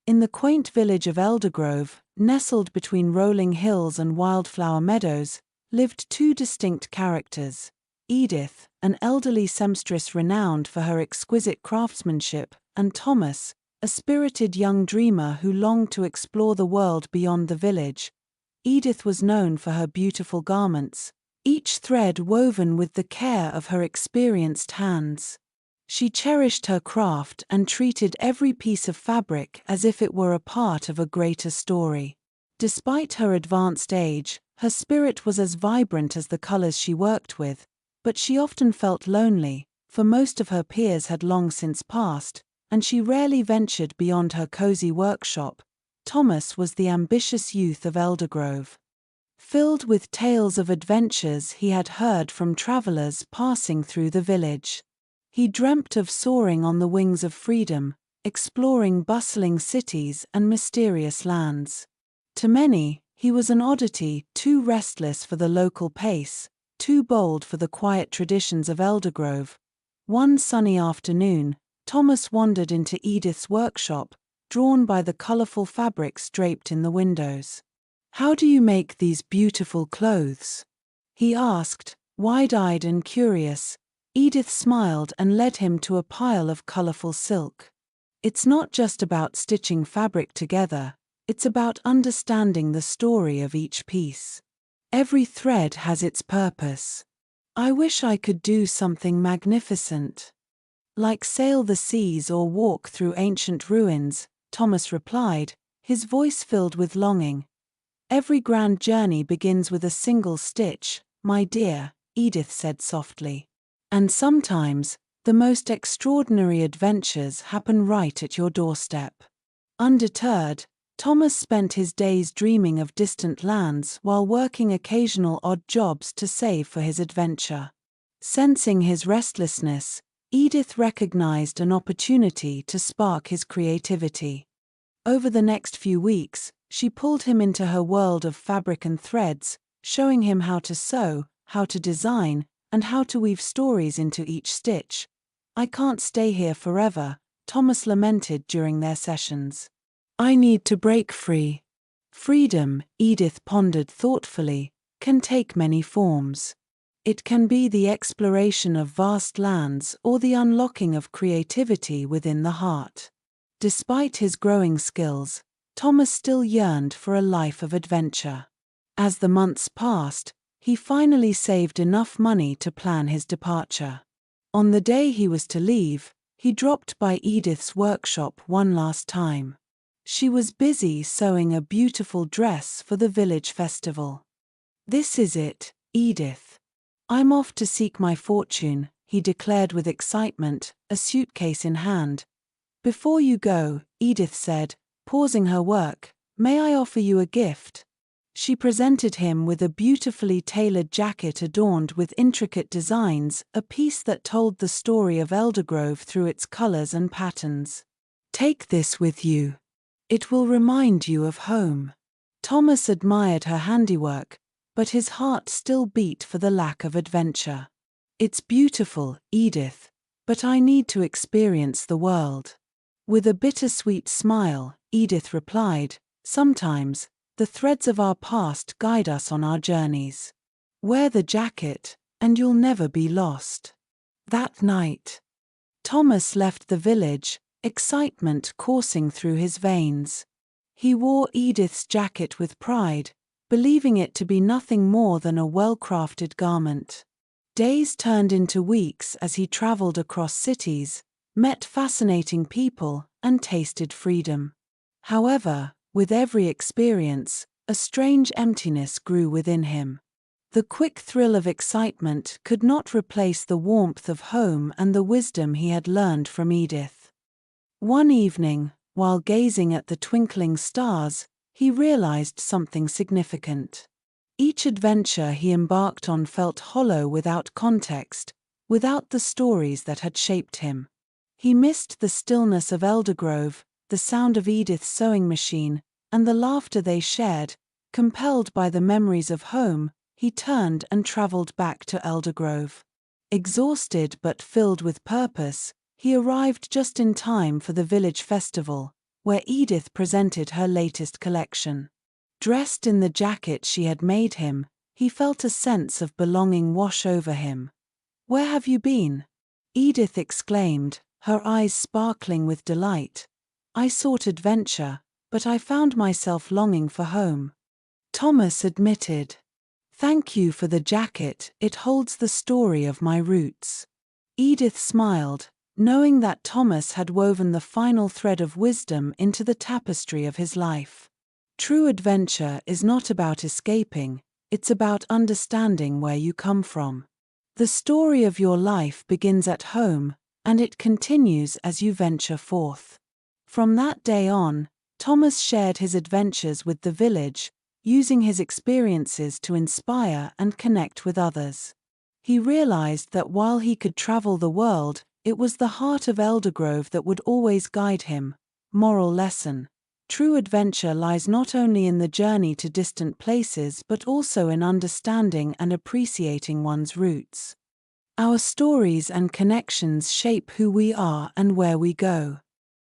In the quaint village of Eldergrove, nestled between rolling hills and wildflower meadows, lived two distinct characters. Edith, an elderly seamstress renowned for her exquisite craftsmanship, and Thomas, a spirited young dreamer who longed to explore the world beyond the village. Edith was known for her beautiful garments, each thread woven with the care of her experienced hands. She cherished her craft and treated every piece of fabric as if it were a part of a greater story. Despite her advanced age, her spirit was as vibrant as the colors she worked with, but she often felt lonely, for most of her peers had long since passed, and she rarely ventured beyond her cozy workshop. Thomas was the ambitious youth of Eldergrove. Filled with tales of adventures he had heard from travelers passing through the village. He dreamt of soaring on the wings of freedom, exploring bustling cities and mysterious lands. To many, he was an oddity, too restless for the local pace, too bold for the quiet traditions of Eldergrove. One sunny afternoon, Thomas wandered into Edith's workshop, drawn by the colorful fabrics draped in the windows. "How do you make these beautiful clothes?" he asked, wide-eyed and curious. Edith smiled and led him to a pile of colorful silk. "It's not just about stitching fabric together, it's about understanding the story of each piece. Every thread has its purpose. I wish I could do something magnificent, like sail the seas or walk through ancient ruins," Thomas replied, his voice filled with longing. "Every grand journey begins with a single stitch, my dear," Edith said softly. "And sometimes, the most extraordinary adventures happen right at your doorstep." Undeterred, Thomas spent his days dreaming of distant lands while working occasional odd jobs to save for his adventure. Sensing his restlessness, Edith recognized an opportunity to spark his creativity. Over the next few weeks, she pulled him into her world of fabric and threads, showing him how to sew, how to design, and how to weave stories into each stitch. "I can't stay here forever," Thomas lamented during their sessions. "I need to break free." Freedom, Edith pondered thoughtfully, can take many forms. It can be the exploration of vast lands or the unlocking of creativity within the heart. Despite his growing skills, Thomas still yearned for a life of adventure. As the months passed, he finally saved enough money to plan his departure. On the day he was to leave, he dropped by Edith's workshop one last time. She was busy sewing a beautiful dress for the village festival. "This is it, Edith. I'm off to seek my fortune," he declared with excitement, a suitcase in hand. "Before you go," Edith said, pausing her work, "may I offer you a gift?" She presented him with a beautifully tailored jacket adorned with intricate designs, a piece that told the story of Eldergrove through its colors and patterns. "Take this with you. It will remind you of home." Thomas admired her handiwork, but his heart still beat for the lack of adventure. "It's beautiful, Edith, but I need to experience the world." With a bittersweet smile, Edith replied, "Sometimes, the threads of our past guide us on our journeys. Wear the jacket, and you'll never be lost." That night, Thomas left the village, excitement coursing through his veins. He wore Edith's jacket with pride, believing it to be nothing more than a well-crafted garment. Days turned into weeks as he traveled across cities, met fascinating people, and tasted freedom. However, with every experience, a strange emptiness grew within him. The quick thrill of excitement could not replace the warmth of home and the wisdom he had learned from Edith. One evening, while gazing at the twinkling stars, he realized something significant. Each adventure he embarked on felt hollow without context, without the stories that had shaped him. He missed the stillness of Eldergrove, the sound of Edith's sewing machine, and the laughter they shared. Compelled by the memories of home, he turned and traveled back to Eldergrove. Exhausted but filled with purpose, he arrived just in time for the village festival, where Edith presented her latest collection. Dressed in the jacket she had made him, he felt a sense of belonging wash over him. "Where have you been?" Edith exclaimed, her eyes sparkling with delight. "I sought adventure, but I found myself longing for home." Thomas admitted, "Thank you for the jacket, it holds the story of my roots." Edith smiled, knowing that Thomas had woven the final thread of wisdom into the tapestry of his life. True adventure is not about escaping, it's about understanding where you come from. The story of your life begins at home, and it continues as you venture forth. From that day on, Thomas shared his adventures with the village, using his experiences to inspire and connect with others. He realized that while he could travel the world, it was the heart of Eldergrove that would always guide him. Moral lesson: true adventure lies not only in the journey to distant places but also in understanding and appreciating one's roots. Our stories and connections shape who we are and where we go.